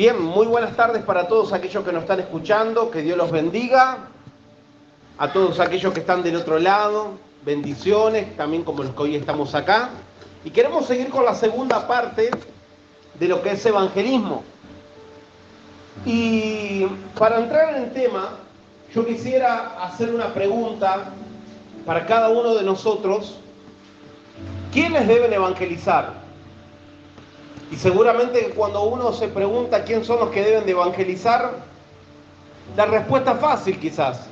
Bien, muy buenas tardes para todos aquellos que nos están escuchando, que Dios los bendiga, a todos aquellos que están del otro lado, bendiciones, también como los que hoy estamos acá. Y queremos seguir con la segunda parte de lo que es evangelismo. Y para entrar en el tema, yo quisiera hacer una pregunta para cada uno de nosotros. ¿Quiénes deben evangelizar? Y seguramente cuando uno se pregunta quién son los que deben de evangelizar, la respuesta es fácil quizás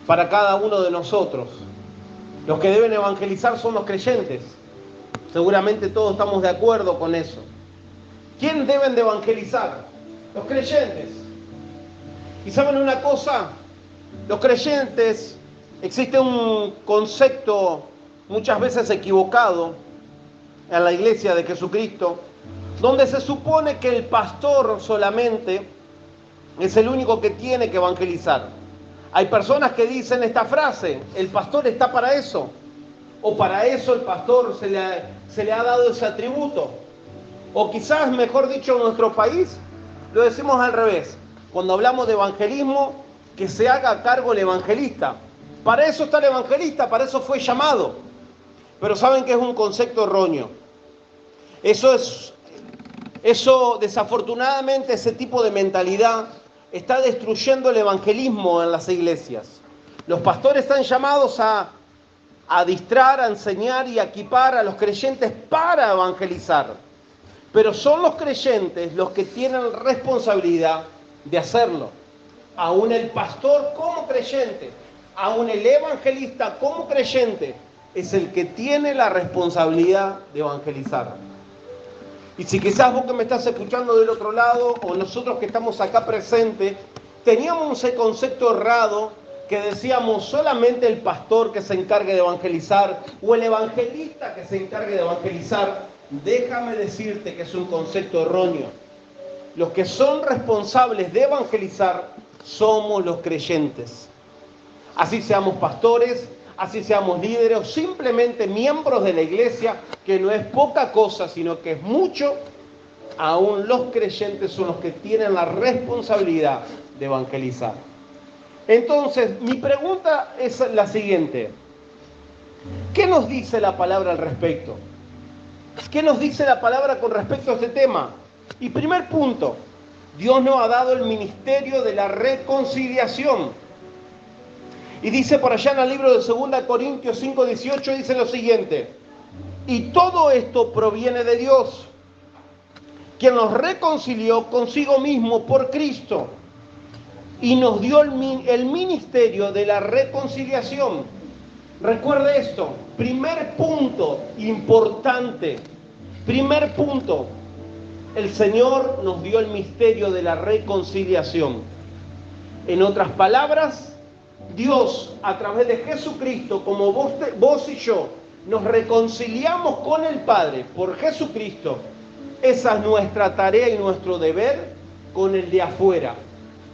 para cada uno de nosotros. Los que deben evangelizar son los creyentes. Seguramente todos estamos de acuerdo con eso. ¿Quién deben de evangelizar? Los creyentes. Y saben una cosa, los creyentes, existe un concepto muchas veces equivocado en la iglesia de Jesucristo, donde se supone que el pastor solamente es el único que tiene que evangelizar. Hay personas que dicen esta frase: el pastor está para eso, o para eso el pastor se le ha dado ese atributo. O quizás, mejor dicho, en nuestro país lo decimos al revés. Cuando hablamos de evangelismo, que se haga cargo el evangelista. Para eso está el evangelista, para eso fue llamado. Pero saben que es un concepto erróneo. Eso desafortunadamente, ese tipo de mentalidad está destruyendo el evangelismo en las iglesias. Los pastores están llamados a adistrar, a enseñar y a equipar a los creyentes para evangelizar. Pero son los creyentes los que tienen responsabilidad de hacerlo. Aún el pastor como creyente, aún el evangelista como creyente, es el que tiene la responsabilidad de evangelizar. Y si quizás vos que me estás escuchando del otro lado, o nosotros que estamos acá presentes, teníamos ese concepto errado que decíamos solamente el pastor que se encargue de evangelizar, o el evangelista que se encargue de evangelizar, déjame decirte que es un concepto erróneo. Los que son responsables de evangelizar somos los creyentes. Así seamos pastores, así seamos líderes o simplemente miembros de la iglesia, que no es poca cosa, sino que es mucho, aún los creyentes son los que tienen la responsabilidad de evangelizar. Entonces, mi pregunta es la siguiente: ¿qué nos dice la palabra al respecto? ¿Qué nos dice la palabra con respecto a este tema? Y primer punto, Dios nos ha dado el ministerio de la reconciliación. Y dice por allá en el libro de 2 Corintios 5:18, dice lo siguiente: y todo esto proviene de Dios, quien nos reconcilió consigo mismo por Cristo y nos dio el ministerio de la reconciliación. Recuerde esto, primer punto importante, primer punto, el Señor nos dio el misterio de la reconciliación. En otras palabras, Dios, a través de Jesucristo, como vos y yo, nos reconciliamos con el Padre por Jesucristo. Esa es nuestra tarea y nuestro deber con el de afuera.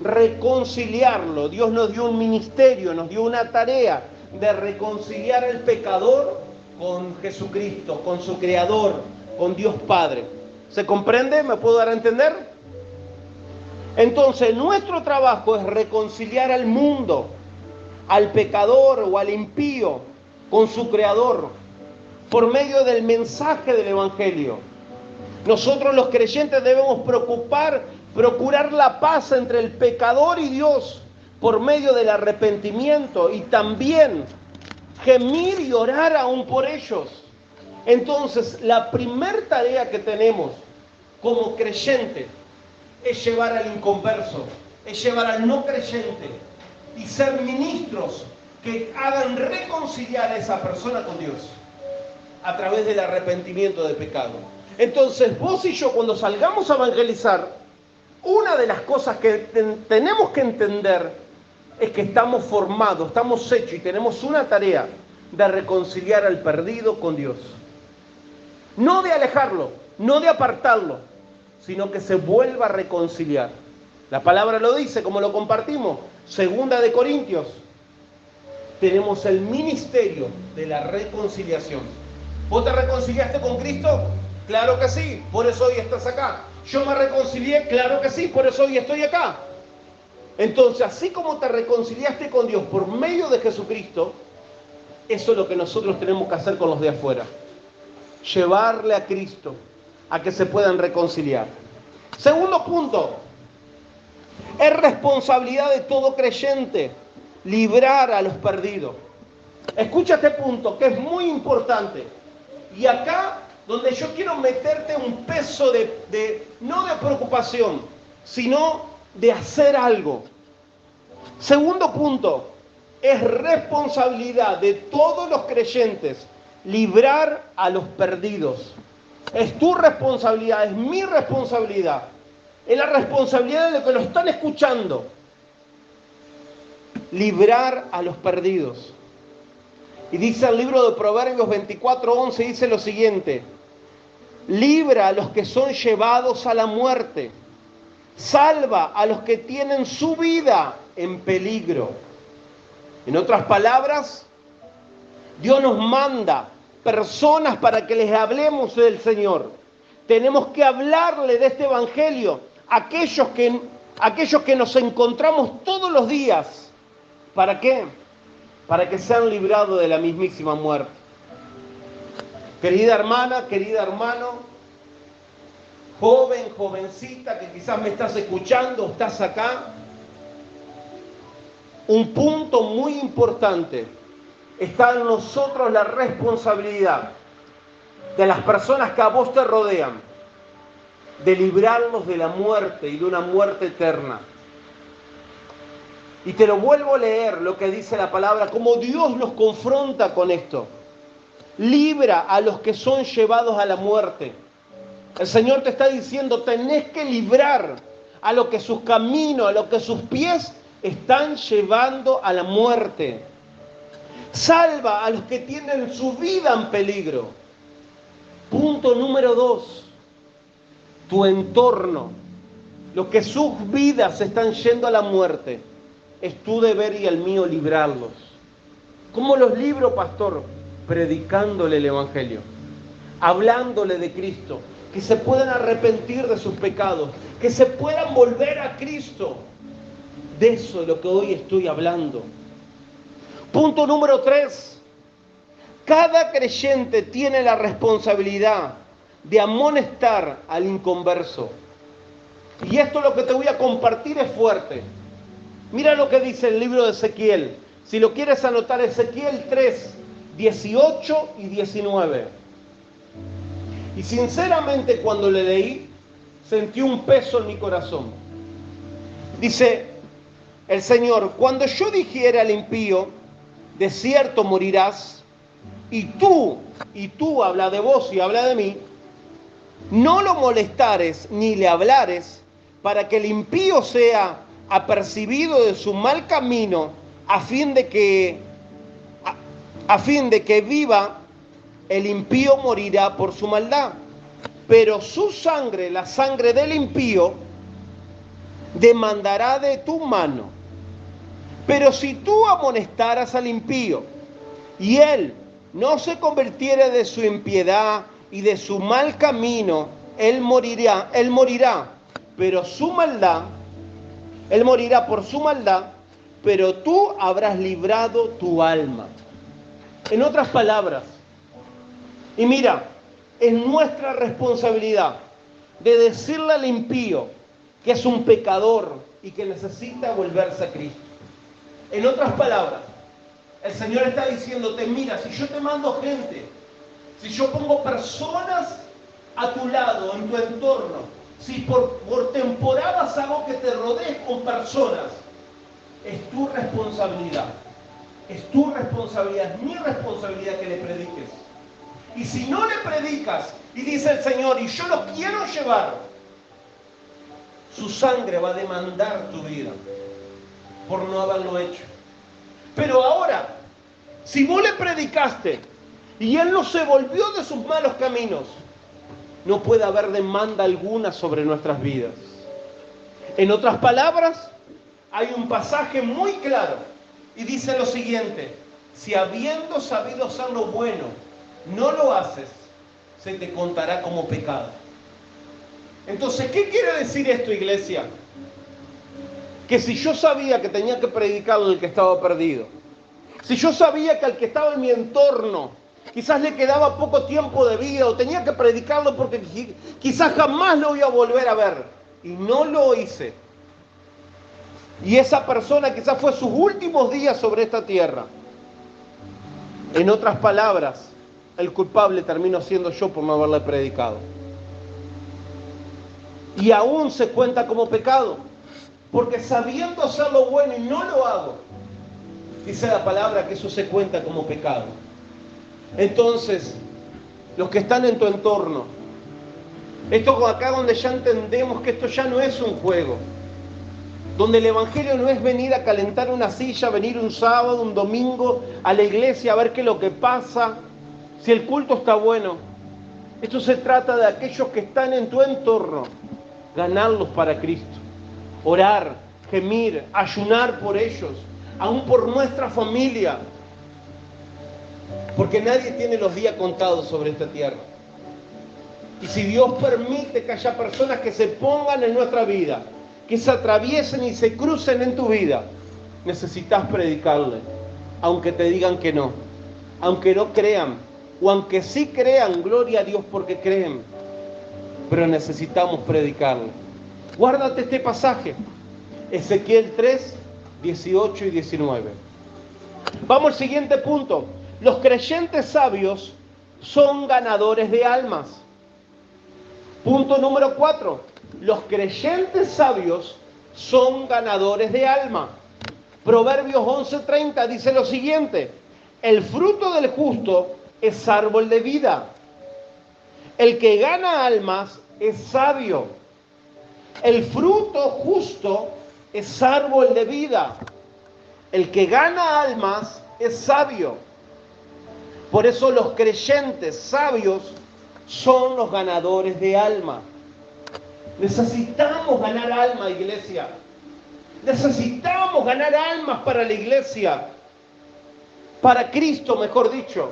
Reconciliarlo. Dios nos dio un ministerio, nos dio una tarea de reconciliar al pecador con Jesucristo, con su Creador, con Dios Padre. ¿Se comprende? ¿Me puedo dar a entender? Entonces, nuestro trabajo es reconciliar al mundo, al pecador o al impío, con su Creador, por medio del mensaje del Evangelio. Nosotros los creyentes debemos procurar la paz entre el pecador y Dios, por medio del arrepentimiento, y también gemir y orar aún por ellos. Entonces, la primer tarea que tenemos como creyente es llevar al inconverso, es llevar al no creyente, y ser ministros que hagan reconciliar a esa persona con Dios a través del arrepentimiento de pecado. Entonces, vos y yo, cuando salgamos a evangelizar, una de las cosas que tenemos que entender es que estamos formados, estamos hechos y tenemos una tarea de reconciliar al perdido con Dios. No de alejarlo, no de apartarlo, sino que se vuelva a reconciliar. La palabra lo dice, como lo compartimos. 2 Corintios. Tenemos el ministerio de la reconciliación. ¿Vos te reconciliaste con Cristo? Claro que sí, por eso hoy estás acá. ¿Yo me reconcilié? Claro que sí, por eso hoy estoy acá. Entonces, así como te reconciliaste con Dios por medio de Jesucristo, eso es lo que nosotros tenemos que hacer con los de afuera. Llevarle a Cristo a que se puedan reconciliar. Segundo punto, es responsabilidad de todo creyente librar a los perdidos. Escucha este punto que es muy importante. Y acá donde yo quiero meterte un peso no de preocupación, sino de hacer algo. Segundo punto, es responsabilidad de todos los creyentes librar a los perdidos. Es tu responsabilidad, es mi responsabilidad. Es la responsabilidad de los que lo están escuchando. Librar a los perdidos. Y dice el libro de Proverbios 24:11, dice lo siguiente: libra a los que son llevados a la muerte, salva a los que tienen su vida en peligro. En otras palabras, Dios nos manda personas para que les hablemos del Señor. Tenemos que hablarle de este evangelio a aquellos que nos encontramos todos los días. ¿Para qué? Para que sean librados de la mismísima muerte. Querida hermana, querido hermano, joven, jovencita, que quizás me estás escuchando, estás acá. Un punto muy importante, está en nosotros la responsabilidad de las personas que a vos te rodean, de librarlos de la muerte y de una muerte eterna. Y te lo vuelvo a leer lo que dice la palabra, como Dios nos confronta con esto. Libra a los que son llevados a la muerte. El Señor te está diciendo, tenés que librar a lo que sus caminos, a lo que sus pies están llevando a la muerte. Salva a los que tienen su vida en peligro. Punto número 2. Tu entorno, los que sus vidas están yendo a la muerte, es tu deber y el mío librarlos. ¿Cómo los libro, pastor? Predicándole el Evangelio, hablándole de Cristo, que se puedan arrepentir de sus pecados, que se puedan volver a Cristo. De eso es lo que hoy estoy hablando. Punto número 3. Cada creyente tiene la responsabilidad de amonestar al inconverso. Y esto lo que te voy a compartir es fuerte. Mira lo que dice el libro de Ezequiel. Si lo quieres anotar, Ezequiel 3, 18 y 19. Y sinceramente cuando le leí, sentí un peso en mi corazón. Dice el Señor, cuando yo dijera al impío, de cierto morirás, y tú habla de vos y habla de mí, no lo molestares ni le hablares, para que el impío sea apercibido de su mal camino, a fin de que viva, el impío morirá por su maldad. Pero su sangre, la sangre del impío, demandará de tu mano. Pero si tú amonestaras al impío, y él no se convirtiera de su impiedad y de su mal camino, él morirá, pero su maldad, él morirá por su maldad, pero tú habrás librado tu alma. En otras palabras, y mira, es nuestra responsabilidad de decirle al impío que es un pecador y que necesita volverse a Cristo. En otras palabras, el Señor está diciéndote, mira, si yo te mando gente, si yo pongo personas a tu lado, en tu entorno, si por temporadas hago que te rodees con personas, es tu responsabilidad. Es tu responsabilidad, es mi responsabilidad que le prediques. Y si no le predicas, y dice el Señor, y yo los quiero llevar, su sangre va a demandar tu vida por no haberlo hecho. Pero ahora, si vos le predicaste y él no se volvió de sus malos caminos, no puede haber demanda alguna sobre nuestras vidas. En otras palabras, hay un pasaje muy claro y dice lo siguiente: si habiendo sabido hacer lo bueno, no lo haces, se te contará como pecado. Entonces, ¿qué quiere decir esto, iglesia? Que si yo sabía que tenía que predicarle al que estaba perdido, si yo sabía que al que estaba en mi entorno quizás le quedaba poco tiempo de vida o tenía que predicarlo porque quizás jamás lo voy a volver a ver, y no lo hice, y esa persona quizás fue sus últimos días sobre esta tierra, en otras palabras, el culpable termino siendo yo por no haberle predicado. Y aún se cuenta como pecado, porque sabiendo hacer lo bueno y no lo hago, dice la palabra que eso se cuenta como pecado. Entonces, los que están en tu entorno, esto acá donde ya entendemos que esto ya no es un juego, donde el evangelio no es venir a calentar una silla, venir un sábado, un domingo a la iglesia a ver qué es lo que pasa, si el culto está bueno. Esto se trata de aquellos que están en tu entorno, ganarlos para Cristo, orar, gemir, ayunar por ellos, aún por nuestra familia, porque nadie tiene los días contados sobre esta tierra. Y si Dios permite que haya personas que se pongan en nuestra vida, que se atraviesen y se crucen en tu vida, necesitas predicarle, aunque te digan que no, aunque no crean, o aunque sí crean, gloria a Dios porque creen, pero necesitamos predicarle. Guárdate este pasaje, Ezequiel 3, 18 y 19. Vamos al siguiente punto. Los creyentes sabios son ganadores de almas. Punto número 4. Los creyentes sabios son ganadores de alma. Proverbios 11:30 dice lo siguiente: el fruto del justo es árbol de vida. El que gana almas es sabio. El fruto justo es árbol de vida. El que gana almas es sabio. Por eso los creyentes sabios son los ganadores de alma. Necesitamos ganar alma, iglesia. Necesitamos ganar almas para la iglesia. Para Cristo, mejor dicho.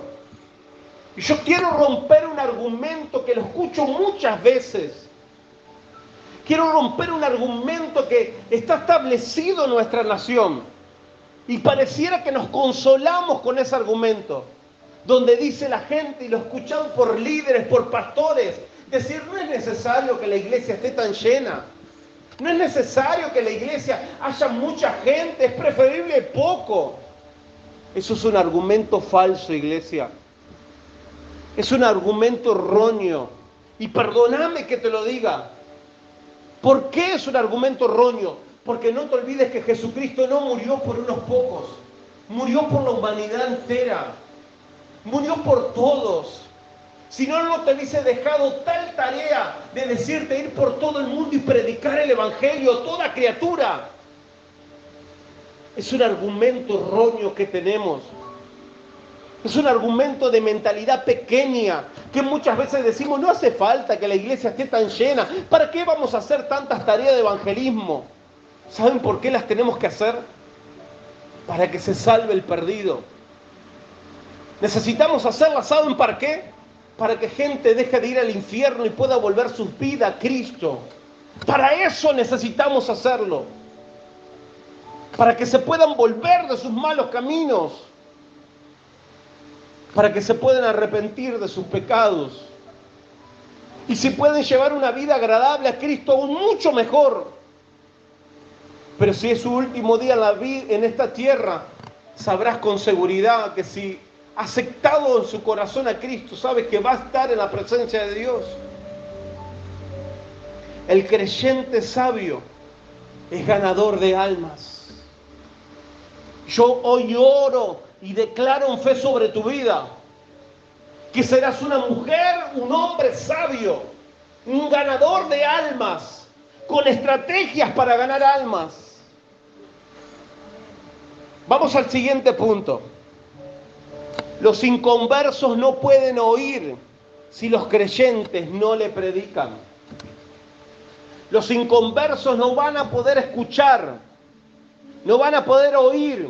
Y yo quiero romper un argumento que lo escucho muchas veces. Quiero romper un argumento que está establecido en nuestra nación. Y pareciera que nos consolamos con ese argumento. Donde dice la gente, y lo escuchan por líderes, por pastores, decir, no es necesario que la iglesia esté tan llena. No es necesario que en la iglesia haya mucha gente, es preferible poco. Eso es un argumento falso, iglesia. Es un argumento erróneo. Y perdóname que te lo diga. ¿Por qué es un argumento erróneo? Porque no te olvides que Jesucristo no murió por unos pocos. Murió por la humanidad entera. Murió por todos. Si no, no te hubiese dejado tal tarea de decirte ir por todo el mundo y predicar el evangelio a toda criatura. Es un argumento erróneo que tenemos. Es un argumento de mentalidad pequeña, que muchas veces decimos, no hace falta que la iglesia esté tan llena. ¿Para qué vamos a hacer tantas tareas de evangelismo? ¿Saben por qué las tenemos que hacer? Para que se salve el perdido. Necesitamos hacerlas, ¿saben para qué? Para que gente deje de ir al infierno y pueda volver su vida a Cristo. Para eso necesitamos hacerlo. Para que se puedan volver de sus malos caminos. Para que se puedan arrepentir de sus pecados. Y si pueden llevar una vida agradable a Cristo, aún mucho mejor. Pero si es su último día en esta tierra, sabrás con seguridad que si aceptado en su corazón a Cristo, sabes que va a estar en la presencia de Dios. El creyente sabio es ganador de almas. Yo hoy oro y declaro en fe sobre tu vida que serás una mujer, un hombre sabio, un ganador de almas, con estrategias para ganar almas. Vamos al siguiente punto. Los inconversos no pueden oír si los creyentes no le predican. Los inconversos no van a poder escuchar, no van a poder oír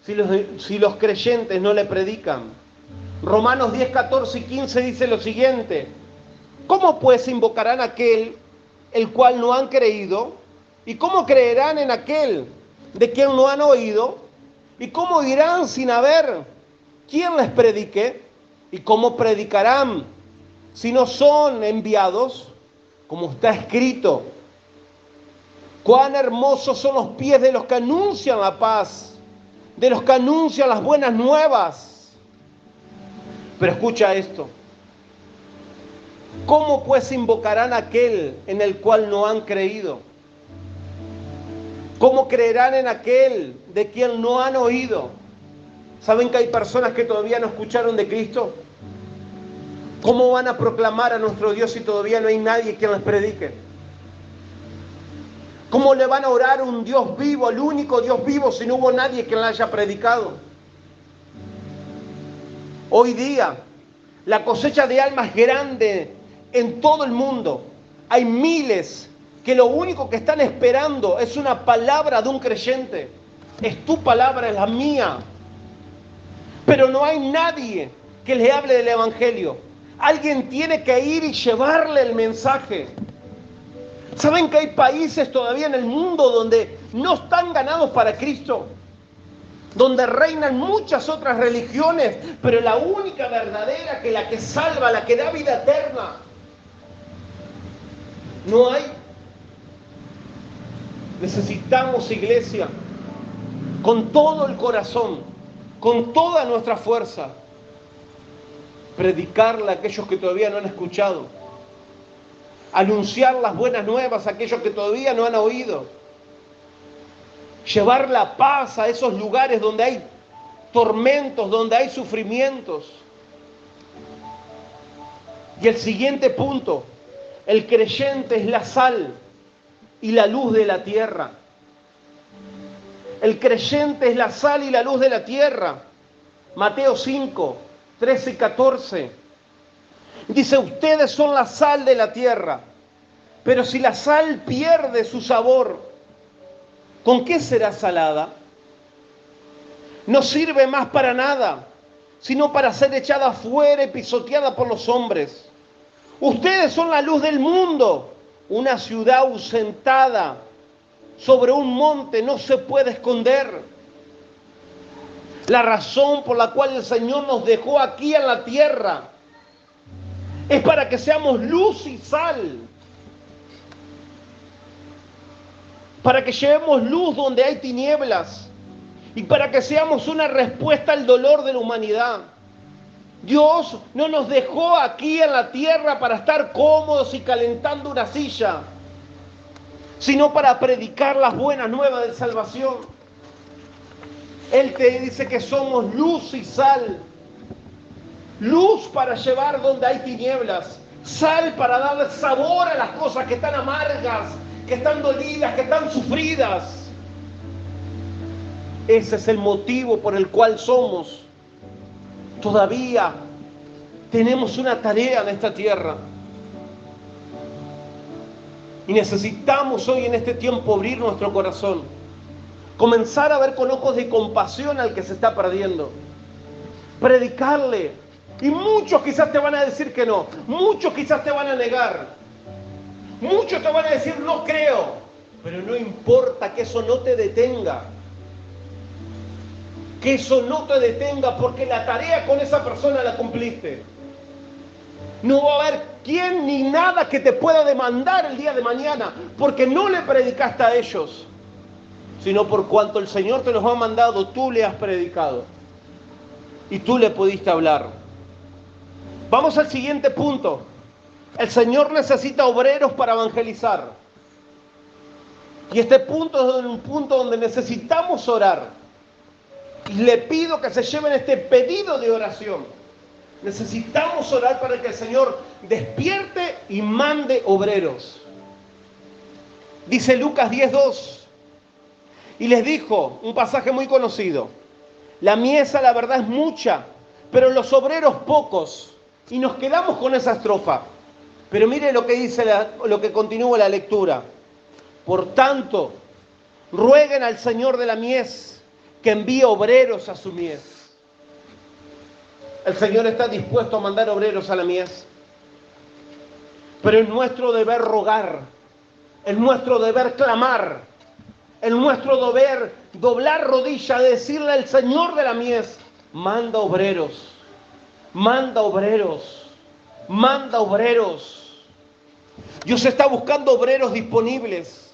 si los creyentes no le predican. Romanos 10, 14 y 15 dice lo siguiente: ¿cómo pues invocarán a aquel el cual no han creído? ¿Y cómo creerán en aquel de quien no han oído? ¿Y cómo irán sin haber quien les predique? ¿Y cómo predicarán si no son enviados? Como está escrito: cuán hermosos son los pies de los que anuncian la paz, de los que anuncian las buenas nuevas. Pero escucha esto: ¿cómo pues invocarán a aquel en el cual no han creído? ¿Cómo creerán en aquel de quien no han oído? ¿Saben que hay personas que todavía no escucharon de Cristo? ¿Cómo van a proclamar a nuestro Dios si todavía no hay nadie quien les predique? ¿Cómo le van a orar a un Dios vivo, al único Dios vivo, si no hubo nadie que le haya predicado? Hoy día, la cosecha de almas es grande en todo el mundo. Hay miles que lo único que están esperando es una palabra de un creyente. Es tu palabra, es la mía. Pero no hay nadie que le hable del Evangelio. Alguien tiene que ir y llevarle el mensaje. ¿Saben que hay países todavía en el mundo donde no están ganados para Cristo? Donde reinan muchas otras religiones, pero la única verdadera, que la que salva, la que da vida eterna, no hay. Necesitamos, iglesia, con todo el corazón, con toda nuestra fuerza, predicarle a aquellos que todavía no han escuchado, anunciar las buenas nuevas a aquellos que todavía no han oído, llevar la paz a esos lugares donde hay tormentos, donde hay sufrimientos. Y el siguiente punto: el creyente es la sal y la luz de la tierra. El creyente es la sal y la luz de la tierra. Mateo 5, 13 y 14. Dice: ustedes son la sal de la tierra, pero si la sal pierde su sabor, ¿con qué será salada? No sirve más para nada, sino para ser echada afuera y pisoteada por los hombres. Ustedes son la luz del mundo. Una ciudad ausentada sobre un monte no se puede esconder. La razón por la cual el Señor nos dejó aquí en la tierra es para que seamos luz y sal, para que llevemos luz donde hay tinieblas y para que seamos una respuesta al dolor de la humanidad. Dios no nos dejó aquí en la tierra para estar cómodos y calentando una silla, sino para predicar las buenas nuevas de salvación. Él te dice que somos luz y sal. Luz para llevar donde hay tinieblas. Sal para darle sabor a las cosas que están amargas, que están dolidas, que están sufridas. Ese es el motivo por el cual somos. Todavía tenemos una tarea en esta tierra. Y necesitamos hoy en este tiempo abrir nuestro corazón. Comenzar a ver con ojos de compasión al que se está perdiendo. Predicarle. Y muchos quizás te van a decir que no. Muchos quizás te van a negar. Muchos te van a decir no creo. Pero no importa, que eso no te detenga. Que eso no te detenga, porque la tarea con esa persona la cumpliste. No va a haber quién ni nada que te pueda demandar el día de mañana, porque no le predicaste a ellos, sino por cuanto el Señor te los ha mandado, tú le has predicado y tú le pudiste hablar. Vamos al siguiente punto. El Señor necesita obreros para evangelizar. Y este punto es un punto donde necesitamos orar. Y le pido que se lleven este pedido de oración. Necesitamos orar para que el Señor despierte y mande obreros. Dice Lucas 10:2. Y les dijo, un pasaje muy conocido: la mies, la verdad, es mucha, pero los obreros pocos. Y nos quedamos con esa estrofa. Pero mire lo que dice, lo que continúa la lectura. Por tanto, rueguen al Señor de la mies que envíe obreros a su mies. El Señor está dispuesto a mandar obreros a la mies. Pero es nuestro deber rogar Es nuestro deber clamar. Es nuestro deber doblar rodilla, decirle al Señor de la mies, manda obreros, manda obreros, manda obreros. Dios está buscando obreros disponibles.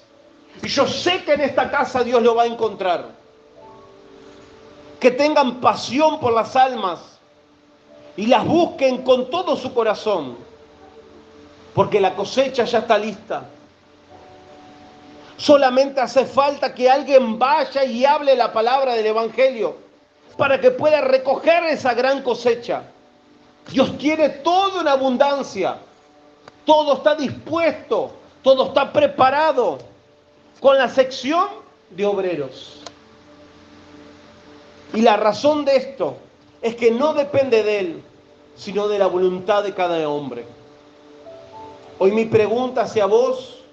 Y yo sé que en esta casa Dios lo va a encontrar. Que tengan pasión por las almas y las busquen con todo su corazón. Porque la cosecha ya está lista. Solamente hace falta que alguien vaya y hable la palabra del Evangelio para que pueda recoger esa gran cosecha. Dios quiere todo en abundancia. Todo está dispuesto, todo está preparado, con la sección de obreros. Y la razón de esto es que no depende de Él, sino de la voluntad de cada hombre. Hoy mi pregunta hacia vos,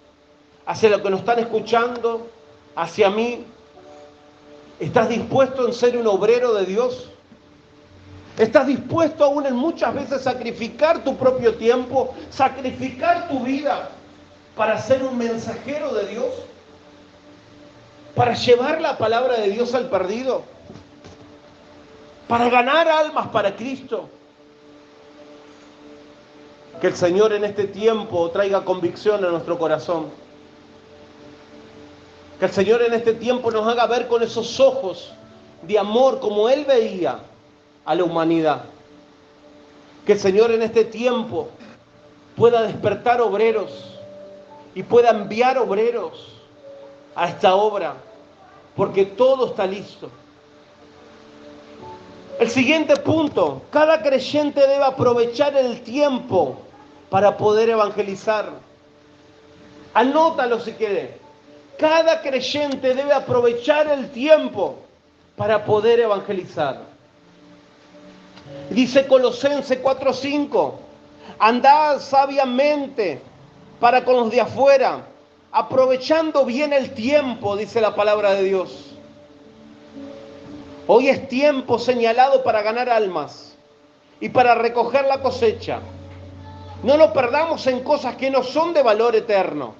hacia los que nos están escuchando, hacia mí, ¿estás dispuesto en ser un obrero de Dios? ¿Estás dispuesto aún en muchas veces sacrificar tu propio tiempo, sacrificar tu vida para ser un mensajero de Dios? ¿Para llevar la palabra de Dios al perdido? ¿Para ganar almas para Cristo? Que el Señor en este tiempo traiga convicción a nuestro corazón. Que el Señor en este tiempo nos haga ver con esos ojos de amor como Él veía a la humanidad. Que el Señor en este tiempo pueda despertar obreros y pueda enviar obreros a esta obra, porque todo está listo. El siguiente punto, cada creyente debe aprovechar el tiempo para poder evangelizar. Anótalo si quieres. Cada creyente debe aprovechar el tiempo para poder evangelizar. Dice Colosenses 4:5, andad sabiamente para con los de afuera, aprovechando bien el tiempo, dice la palabra de Dios. Hoy es tiempo señalado para ganar almas y para recoger la cosecha. No lo perdamos en cosas que no son de valor eterno.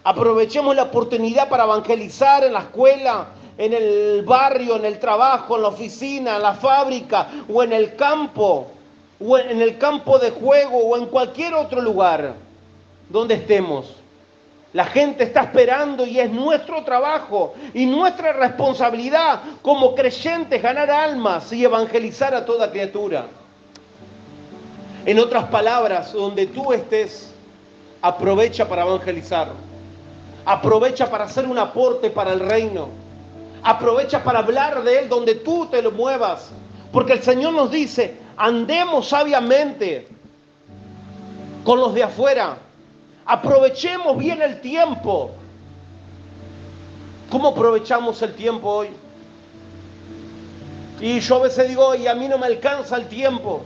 Aprovechemos la oportunidad para evangelizar en la escuela, en el barrio, en el trabajo, en la oficina, en la fábrica o en el campo de juego o en cualquier otro lugar donde estemos. La gente está esperando y es nuestro trabajo y nuestra responsabilidad como creyentes ganar almas y evangelizar a toda criatura. En otras palabras, donde tú estés, aprovecha para evangelizar. Aprovecha para hacer un aporte para el reino. Aprovecha para hablar de Él donde tú te lo muevas. Porque el Señor nos dice, andemos sabiamente con los de afuera. Aprovechemos bien el tiempo. ¿Cómo aprovechamos el tiempo hoy? Y yo a veces digo, y a mí no me alcanza el tiempo.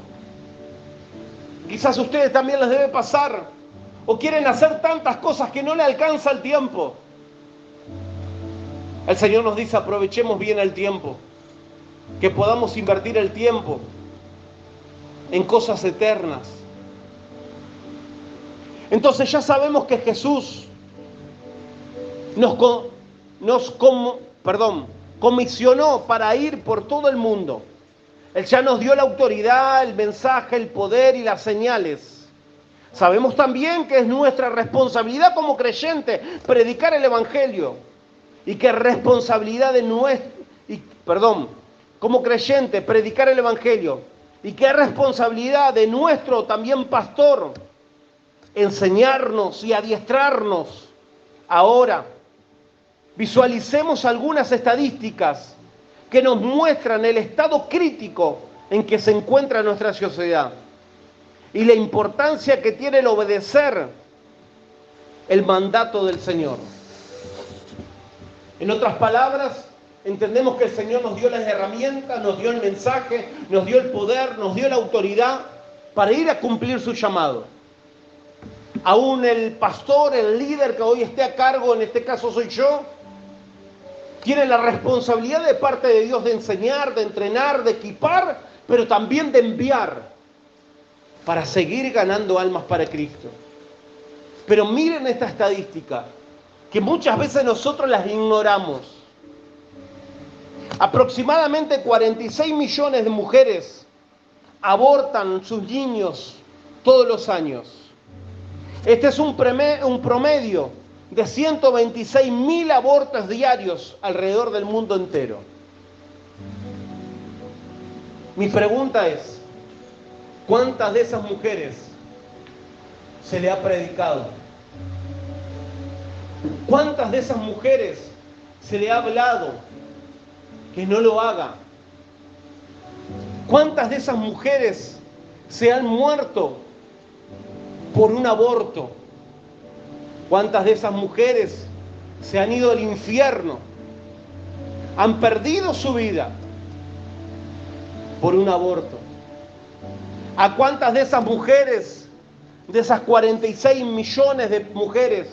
Quizás a ustedes también les debe pasar. O quieren hacer tantas cosas que no le alcanza el tiempo. El Señor nos dice, aprovechemos bien el tiempo. Que podamos invertir el tiempo en cosas eternas. Entonces ya sabemos que Jesús comisionó para ir por todo el mundo. Él ya nos dio la autoridad, el mensaje, el poder y las señales. Sabemos también que es nuestra responsabilidad como creyentes predicar el Evangelio. Y que responsabilidad de como creyente predicar el Evangelio. Y que es responsabilidad de nuestro también pastor enseñarnos y adiestrarnos. Ahora, visualicemos algunas estadísticas que nos muestran el estado crítico en que se encuentra nuestra sociedad y la importancia que tiene el obedecer el mandato del Señor. En otras palabras, entendemos que el Señor nos dio las herramientas, nos dio el mensaje, nos dio el poder, nos dio la autoridad para ir a cumplir su llamado. Aún el pastor, el líder que hoy esté a cargo, en este caso soy yo, tiene la responsabilidad de parte de Dios de enseñar, de entrenar, de equipar, pero también de enviar para seguir ganando almas para Cristo. Pero miren esta estadística. que muchas veces nosotros las ignoramos. Aproximadamente 46 millones de mujeres abortan sus niños todos los años. Este es un promedio de 126.000 abortos diarios alrededor del mundo entero. Mi pregunta es, ¿cuántas de esas mujeres se le ha predicado? ¿Cuántas de esas mujeres se le ha hablado que no lo haga? ¿Cuántas de esas mujeres se han muerto por un aborto? ¿Cuántas de esas mujeres se han ido al infierno? Han perdido su vida por un aborto. ¿A cuántas de esas mujeres, de esas 46 millones de mujeres,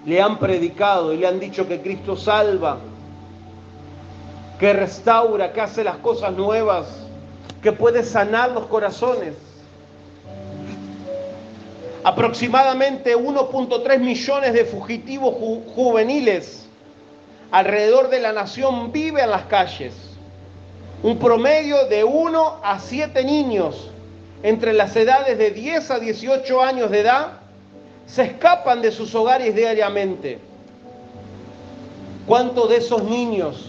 le han predicado y le han dicho que Cristo salva, que restaura, que hace las cosas nuevas, que puede sanar los corazones? Aproximadamente 1.3 millones de fugitivos juveniles alrededor de la nación viven en las calles. Un promedio de 1 a 7 niños entre las edades de 10 a 18 años de edad se escapan de sus hogares diariamente. ¿Cuántos de esos niños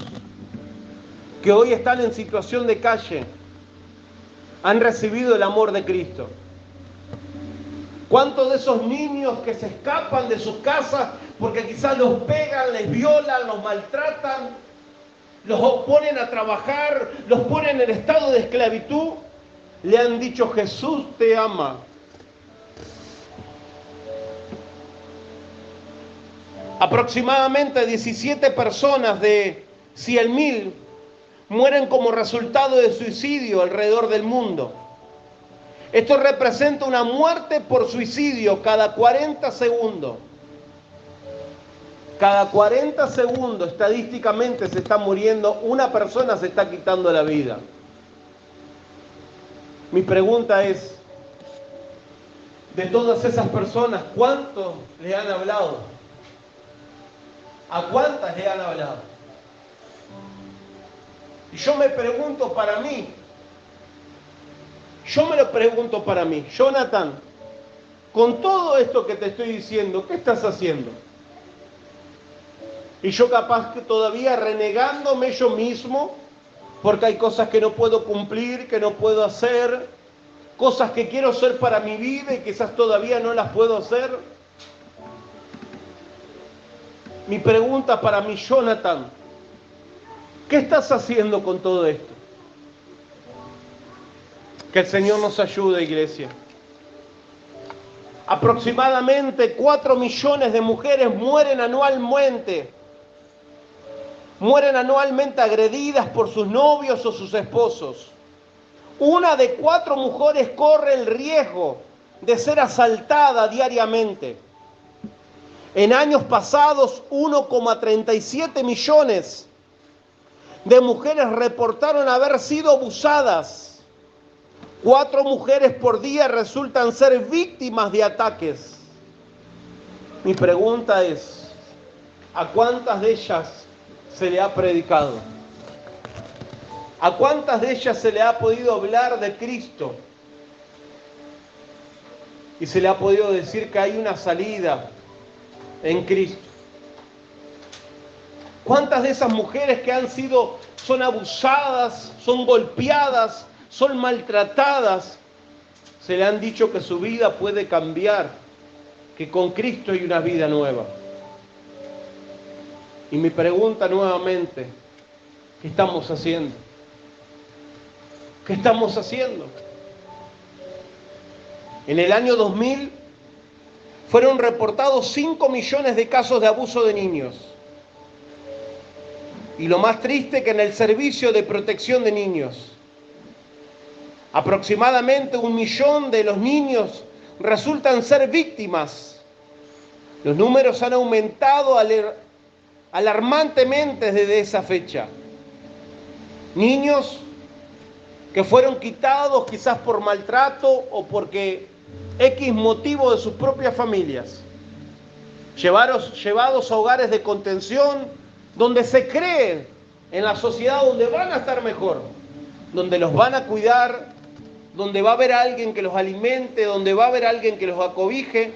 que hoy están en situación de calle han recibido el amor de Cristo? ¿Cuántos de esos niños que se escapan de sus casas porque quizás los pegan, les violan, los maltratan, los ponen a trabajar, los ponen en estado de esclavitud, le han dicho Jesús te ama? Aproximadamente 17 personas de 100.000 mueren como resultado de suicidio alrededor del mundo. Esto representa una muerte por suicidio cada 40 segundos. Cada 40 segundos estadísticamente se está muriendo, una persona se está quitando la vida. Mi pregunta es, de todas esas personas, ¿cuántos le han hablado? ¿A cuántas le han hablado? Y yo me pregunto para mí, Jonathan, con todo esto que te estoy diciendo, ¿qué estás haciendo? Y yo capaz que todavía renegándome yo mismo, porque hay cosas que no puedo cumplir, que no puedo hacer, cosas que quiero hacer para mi vida y quizás todavía no las puedo hacer. Mi pregunta para mí, Jonathan, ¿qué estás haciendo con todo esto? Que el Señor nos ayude, iglesia. Aproximadamente 4 millones de mujeres mueren anualmente agredidas por sus novios o sus esposos. 1 de 4 mujeres corre el riesgo de ser asaltada diariamente. En años pasados, 1,37 millones de mujeres reportaron haber sido abusadas. 4 mujeres por día resultan ser víctimas de ataques. Mi pregunta es, ¿a cuántas de ellas se le ha predicado? ¿A cuántas de ellas se le ha podido hablar de Cristo? Y se le ha podido decir que hay una salida en Cristo. ¿Cuántas de esas mujeres que son abusadas, son golpeadas, son maltratadas, se le han dicho que su vida puede cambiar, que con Cristo hay una vida nueva? Y mi pregunta nuevamente, ¿qué estamos haciendo? ¿Qué estamos haciendo? En el año 2000 fueron reportados 5 millones de casos de abuso de niños. Y lo más triste que en el servicio de protección de niños, aproximadamente 1 millón de los niños resultan ser víctimas. Los números han aumentado alarmantemente desde esa fecha. Niños que fueron quitados quizás por maltrato o porque X motivo de sus propias familias. llevados a hogares de contención, donde se cree en la sociedad donde van a estar mejor, donde los van a cuidar, donde va a haber alguien que los alimente, donde va a haber alguien que los acobije,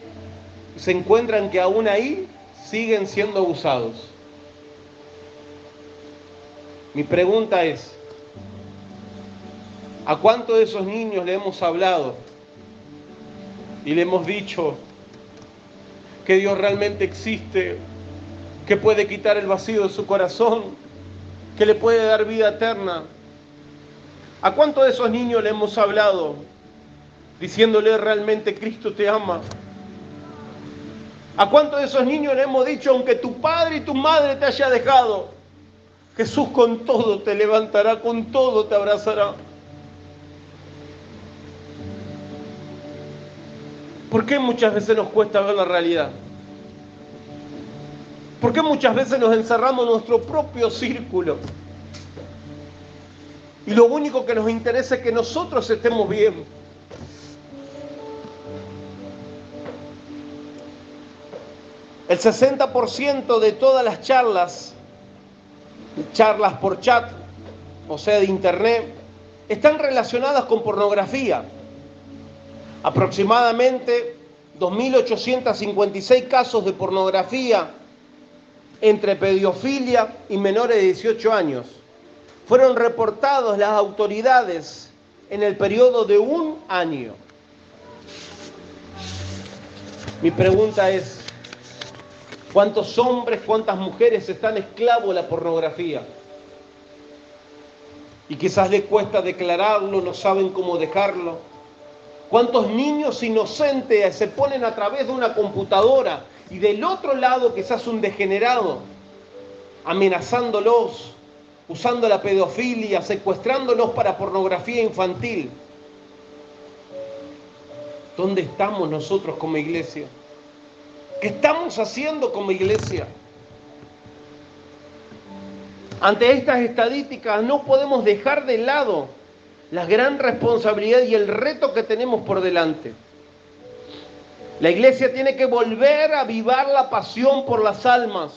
se encuentran que aún ahí siguen siendo abusados. Mi pregunta es, ¿a cuántos de esos niños le hemos hablado y le hemos dicho que Dios realmente existe, que puede quitar el vacío de su corazón, que le puede dar vida eterna? ¿A cuántos de esos niños le hemos hablado diciéndole realmente Cristo te ama? ¿A cuántos de esos niños le hemos dicho, aunque tu padre y tu madre te haya dejado, Jesús con todo te levantará, con todo te abrazará? ¿Por qué muchas veces nos cuesta ver la realidad? ¿Por qué muchas veces nos encerramos en nuestro propio círculo? Y lo único que nos interesa es que nosotros estemos bien. El 60% de todas las charlas por chat, o sea, de internet, están relacionadas con pornografía. Aproximadamente 2.856 casos de pornografía entre pedofilia y menores de 18 años fueron reportados las autoridades en el periodo de un año. Mi pregunta es, ¿cuántos hombres, cuántas mujeres están esclavos de la pornografía? Y quizás les cuesta declararlo, no saben cómo dejarlo. ¿Cuántos niños inocentes se ponen a través de una computadora y del otro lado quizás un degenerado, amenazándolos, usando la pedofilia, secuestrándolos para pornografía infantil? ¿Dónde estamos nosotros como iglesia? ¿Qué estamos haciendo como iglesia? Ante estas estadísticas no podemos dejar de lado la gran responsabilidad y el reto que tenemos por delante. La iglesia tiene que volver a avivar la pasión por las almas.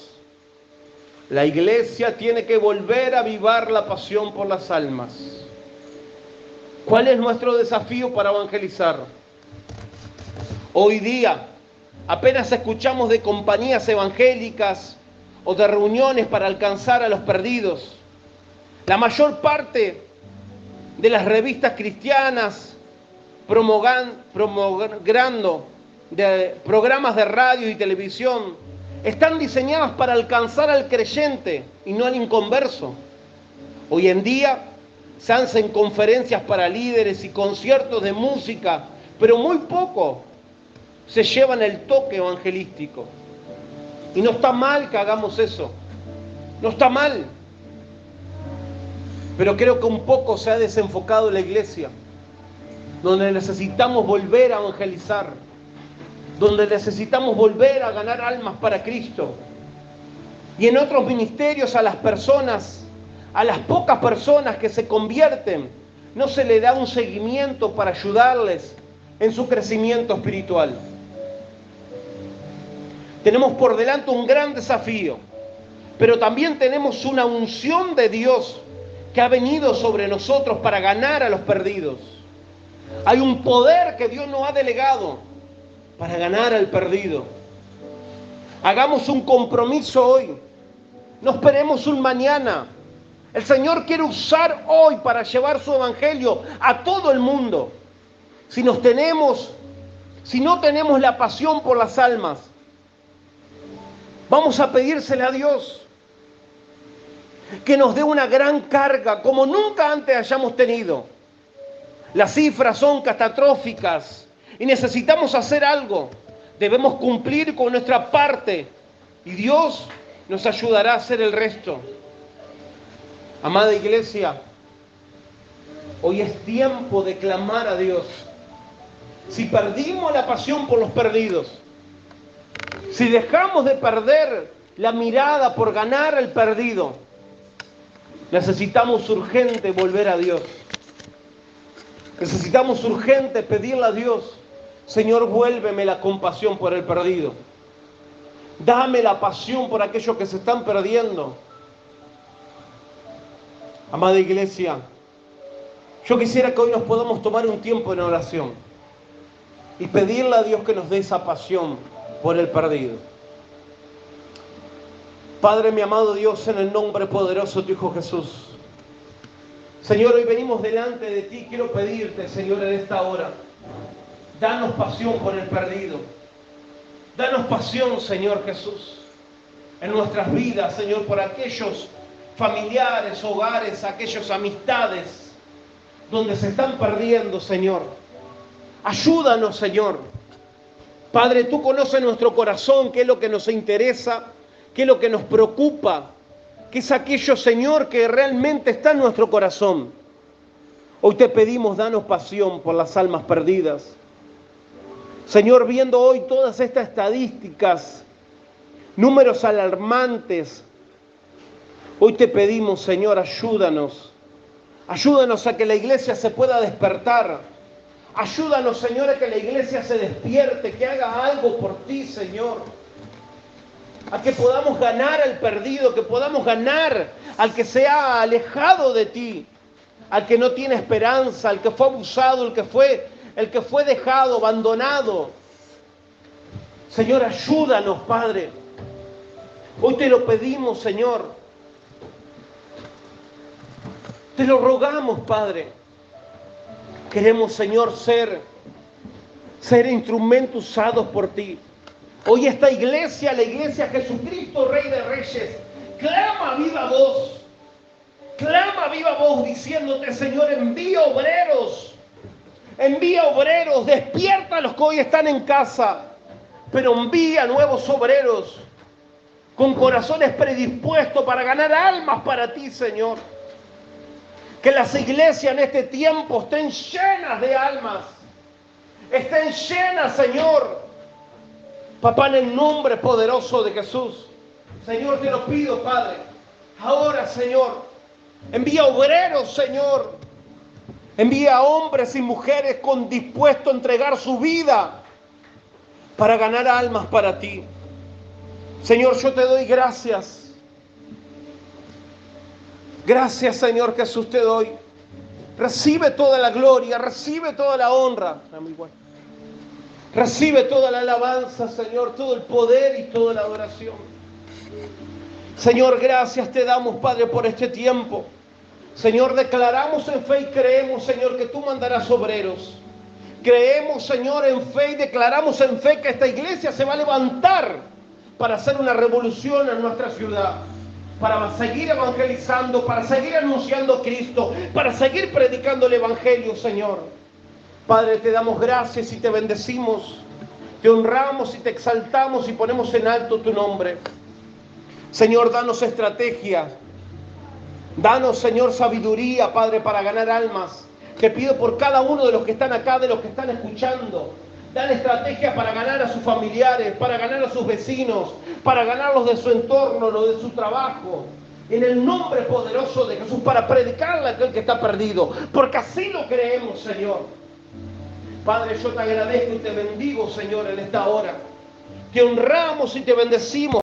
La iglesia tiene que volver a avivar la pasión por las almas. ¿Cuál es nuestro desafío para evangelizar? Hoy día apenas escuchamos de compañías evangélicas o de reuniones para alcanzar a los perdidos. La mayor parte de las revistas cristianas promoviendo de programas de radio y televisión están diseñadas para alcanzar al creyente y no al inconverso. Hoy en día se hacen conferencias para líderes y conciertos de música, pero muy poco se llevan el toque evangelístico. Y no está mal que hagamos eso, no está mal. Pero creo que un poco se ha desenfocado la iglesia, donde necesitamos volver a evangelizar, donde necesitamos volver a ganar almas para Cristo. Y en otros ministerios a las personas, a las pocas personas que se convierten, no se le da un seguimiento para ayudarles en su crecimiento espiritual. Tenemos por delante un gran desafío, pero también tenemos una unción de Dios que ha venido sobre nosotros para ganar a los perdidos. Hay un poder que Dios nos ha delegado para ganar al perdido. Hagamos un compromiso hoy. No esperemos un mañana. El Señor quiere usar hoy para llevar su evangelio a todo el mundo. Si no tenemos la pasión por las almas, vamos a pedírsele a Dios que nos dé una gran carga como nunca antes hayamos tenido. Las cifras son catastróficas y necesitamos hacer algo. Debemos cumplir con nuestra parte y Dios nos ayudará a hacer el resto. Amada iglesia, hoy es tiempo de clamar a Dios. Si perdimos la pasión por los perdidos, si dejamos de perder la mirada por ganar al perdido, necesitamos urgente volver a Dios. Necesitamos urgente pedirle a Dios: Señor, vuélveme la compasión por el perdido. Dame la pasión por aquellos que se están perdiendo. Amada iglesia, yo quisiera que hoy nos podamos tomar un tiempo en oración y pedirle a Dios que nos dé esa pasión por el perdido. Padre, mi amado Dios, en el nombre poderoso de tu Hijo Jesús. Señor, hoy venimos delante de ti. Quiero pedirte, Señor, en esta hora, danos pasión por el perdido. Danos pasión, Señor Jesús, en nuestras vidas, Señor, por aquellos familiares, hogares, aquellas amistades donde se están perdiendo, Señor. Ayúdanos, Señor. Padre, tú conoces nuestro corazón, qué es lo que nos interesa, qué es lo que nos preocupa, qué es aquello, Señor, que realmente está en nuestro corazón. Hoy te pedimos, danos pasión por las almas perdidas. Señor, viendo hoy todas estas estadísticas, números alarmantes, hoy te pedimos, Señor, ayúdanos. Ayúdanos a que la iglesia se pueda despertar. Ayúdanos, Señor, a que la iglesia se despierte, que haga algo por ti, Señor. A que podamos ganar al perdido, que podamos ganar al que se ha alejado de ti, al que no tiene esperanza, al que fue abusado, el que fue dejado, abandonado. Señor, ayúdanos, Padre. Hoy te lo pedimos, Señor. Te lo rogamos, Padre. Queremos, Señor, ser instrumentos usados por ti. Hoy esta iglesia, la iglesia Jesucristo, Rey de Reyes, clama a viva voz. Clama a viva voz diciéndote, Señor, envía obreros. Envía obreros, despierta a los que hoy están en casa, pero envía nuevos obreros con corazones predispuestos para ganar almas para ti, Señor. Que las iglesias en este tiempo estén llenas de almas, estén llenas, Señor. Papá, en el nombre poderoso de Jesús, Señor, te lo pido, Padre. Ahora, Señor, envía obreros, Señor. Envía hombres y mujeres con dispuesto a entregar su vida para ganar almas para ti. Señor, yo te doy gracias. Gracias, Señor Jesús, te doy. Recibe toda la gloria, recibe toda la honra. Recibe toda la alabanza, Señor, todo el poder y toda la adoración. Señor, gracias te damos, Padre, por este tiempo. Señor, declaramos en fe y creemos, Señor, que tú mandarás obreros. Creemos, Señor, en fe y declaramos en fe que esta iglesia se va a levantar para hacer una revolución en nuestra ciudad. Para seguir evangelizando, para seguir anunciando a Cristo, para seguir predicando el Evangelio, Señor. Padre, te damos gracias y te bendecimos, te honramos y te exaltamos y ponemos en alto tu nombre. Señor, danos estrategia, danos, Señor, sabiduría, Padre, para ganar almas. Te pido por cada uno de los que están acá, de los que están escuchando. Dan estrategia para ganar a sus familiares, para ganar a sus vecinos, para ganarlos de su entorno, los de su trabajo. En el nombre poderoso de Jesús, para predicarle a aquel que está perdido. Porque así lo creemos, Señor. Padre, yo te agradezco y te bendigo, Señor, en esta hora. Te honramos y te bendecimos.